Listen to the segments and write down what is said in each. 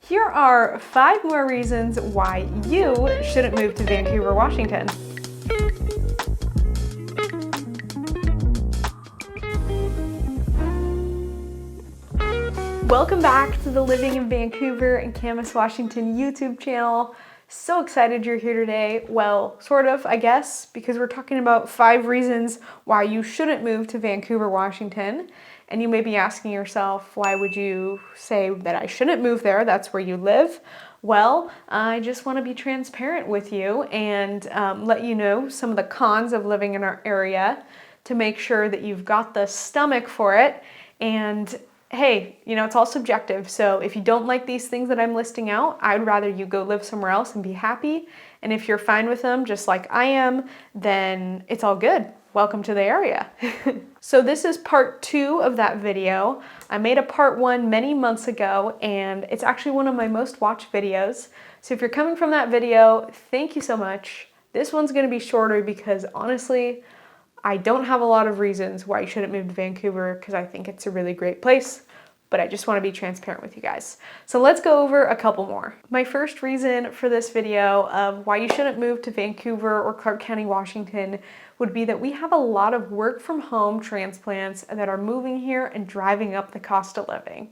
Here are 5 more reasons why you shouldn't move to Vancouver, Washington. Welcome back to the Living in Vancouver and Camas, Washington YouTube channel. So excited you're here today. Well, sort of, I guess, because we're talking about 5 reasons why you shouldn't move to Vancouver, Washington. And you may be asking yourself, why would you say that I shouldn't move there? That's where you live. Well, I just want to be transparent with you and let you know some of the cons of living in our area to make sure that you've got the stomach for it. And hey, you know, it's all subjective. So if you don't like these things that I'm listing out, I'd rather you go live somewhere else and be happy. And if you're fine with them, just like I am, then it's all good. Welcome to the area. So this is part 2 of that video. I made a part 1 many months ago, and it's actually one of my most watched videos. So if you're coming from that video, thank you so much. This one's gonna be shorter because honestly, I don't have a lot of reasons why you shouldn't move to Vancouver because I think it's a really great place, but I just want to be transparent with you guys. So let's go over a couple more. My first reason for this video of why you shouldn't move to Vancouver or Clark County, Washington would be that we have a lot of work from home transplants that are moving here and driving up the cost of living.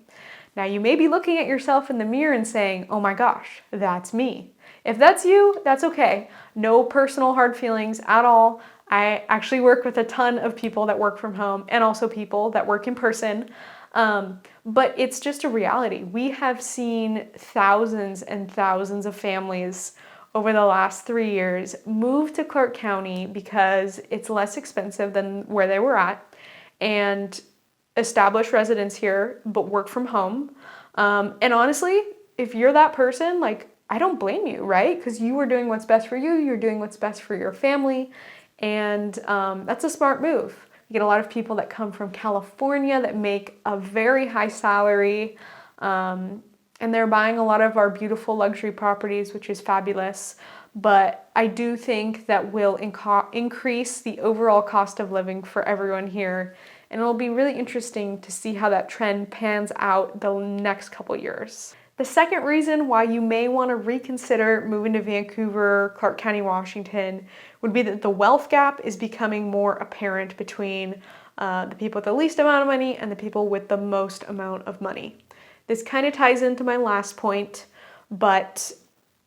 Now you may be looking at yourself in the mirror and saying, oh my gosh, that's me. If that's you, that's okay. No personal hard feelings at all. I actually work with a ton of people that work from home and also people that work in person. But it's just a reality. We have seen thousands and thousands of families over the last 3 years move to Clark County because it's less expensive than where they were at and establish residence here, but work from home. And honestly, if you're that person, like, I don't blame you, right? Because you are doing what's best for you. You're doing what's best for your family. And that's a smart move. You get a lot of people that come from California that make a very high salary, and they're buying a lot of our beautiful luxury properties, which is fabulous. But I do think that will increase the overall cost of living for everyone here. And it'll be really interesting to see how that trend pans out the next couple years. The second reason why you may want to reconsider moving to Vancouver, Clark County, Washington would be that the wealth gap is becoming more apparent between the people with the least amount of money and the people with the most amount of money. This kind of ties into my last point, but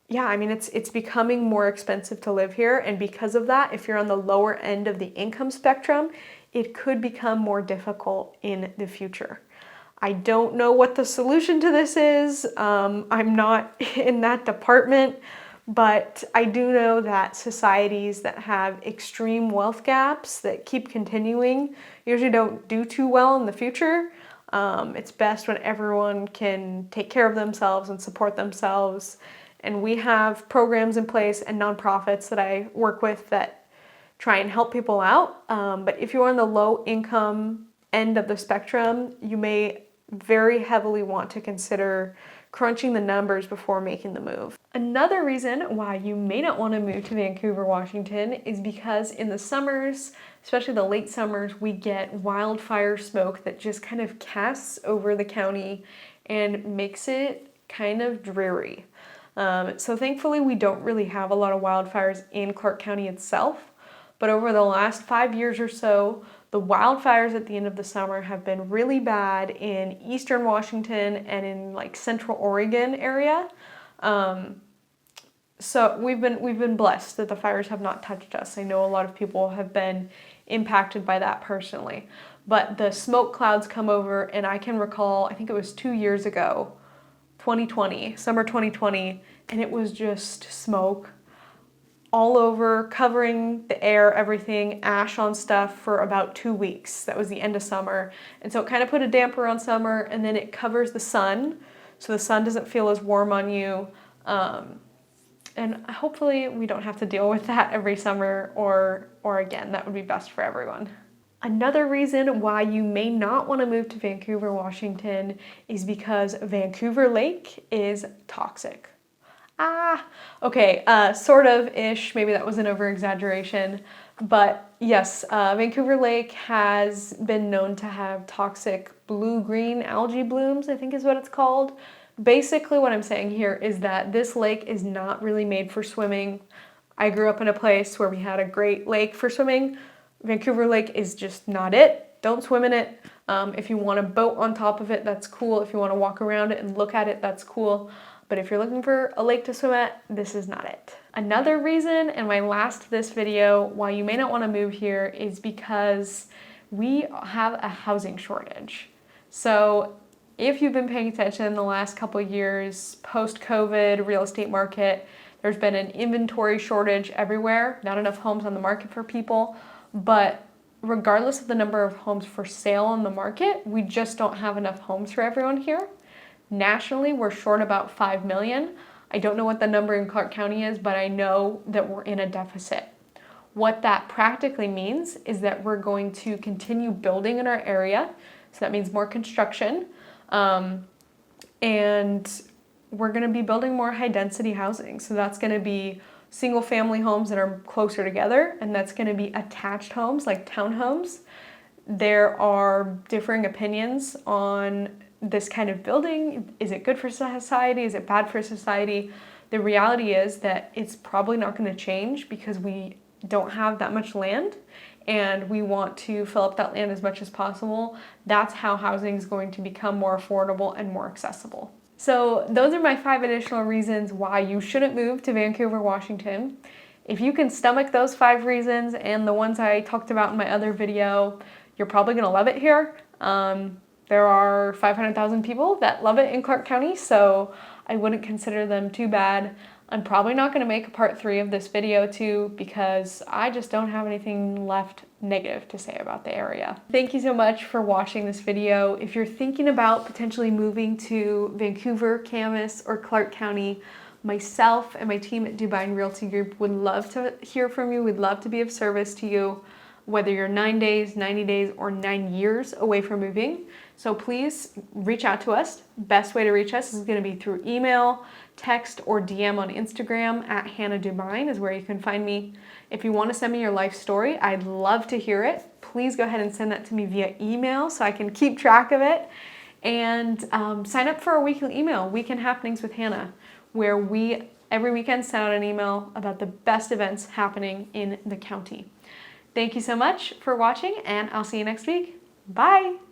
yeah, I mean, it's becoming more expensive to live here. And because of that, if you're on the lower end of the income spectrum, it could become more difficult in the future. I don't know what the solution to this is. I'm not in that department, but I do know that societies that have extreme wealth gaps that keep continuing usually don't do too well in the future. It's best when everyone can take care of themselves and support themselves. And we have programs in place and nonprofits that I work with that try and help people out. But if you're on the low income end of the spectrum, you may very heavily want to consider crunching the numbers before making the move. Another reason why you may not want to move to Vancouver, Washington is because in the summers, especially the late summers, we get wildfire smoke that just kind of casts over the county and makes it kind of dreary. So thankfully we don't really have a lot of wildfires in Clark County itself, but over the last 5 years or so, the wildfires at the end of the summer have been really bad in eastern Washington and in like central Oregon area. So we've been blessed that the fires have not touched us. I know a lot of people have been impacted by that personally. But the smoke clouds come over, and I can recall, I think it was 2 years ago, 2020, summer 2020, and it was just smoke all over, covering the air, everything, ash on stuff for about 2 weeks. That was the end of summer. And so it kind of put a damper on summer, and then it covers the sun, so the sun doesn't feel as warm on you. And hopefully we don't have to deal with that every summer or again. That would be best for everyone. Another reason why you may not want to move to Vancouver, Washington is because Vancouver Lake is toxic. Okay, sort of-ish, maybe that was an over-exaggeration, but yes, Vancouver Lake has been known to have toxic blue-green algae blooms, I think is what it's called, Basically what I'm saying here is that this lake is not really made for swimming. I grew up in a place where we had a great lake for swimming. Vancouver Lake is just not it. Don't swim in it. If you want to boat on top of it, that's cool. If you want to walk around it and look at it, that's cool. But if you're looking for a lake to swim at, this is not it. Another reason, and my last to this video, why you may not want to move here is because we have a housing shortage. So if you've been paying attention in the last couple of years, post-COVID real estate market, there's been an inventory shortage everywhere, not enough homes on the market for people, but regardless of the number of homes for sale on the market, we just don't have enough homes for everyone here. Nationally, we're short about 5 million. I don't know what the number in Clark County is, but I know that we're in a deficit. What that practically means is that we're going to continue building in our area. So that means more construction. And we're going to be building more high density housing. So that's going to be single family homes that are closer together, and that's going to be attached homes like townhomes. There are differing opinions on this kind of building. Is it good for society? Is it bad for society? The reality is that it's probably not going to change because we don't have that much land and we want to fill up that land as much as possible. That's how housing is going to become more affordable and more accessible. So those are my 5 additional reasons why you shouldn't move to Vancouver, Washington. If you can stomach those 5 reasons and the ones I talked about in my other video, you're probably gonna love it here. There are 500,000 people that love it in Clark County, so I wouldn't consider them too bad. I'm probably not gonna make a part 3 of this video too because I just don't have anything left negative to say about the area. Thank you so much for watching this video. If you're thinking about potentially moving to Vancouver, Camas, or Clark County, myself and my team at Dubyne Realty Group would love to hear from you. We'd love to be of service to you, whether you're 9 days, 90 days, or 9 years away from moving. So please reach out to us. Best way to reach us is going to be through email, text, or DM on Instagram at Hannah Dubyne is where you can find me. If you want to send me your life story, I'd love to hear it. Please go ahead and send that to me via email so I can keep track of it. And sign up for our weekly email, Weekend Happenings with Hannah, where we every weekend send out an email about the best events happening in the county. Thank you so much for watching, and I'll see you next week. Bye!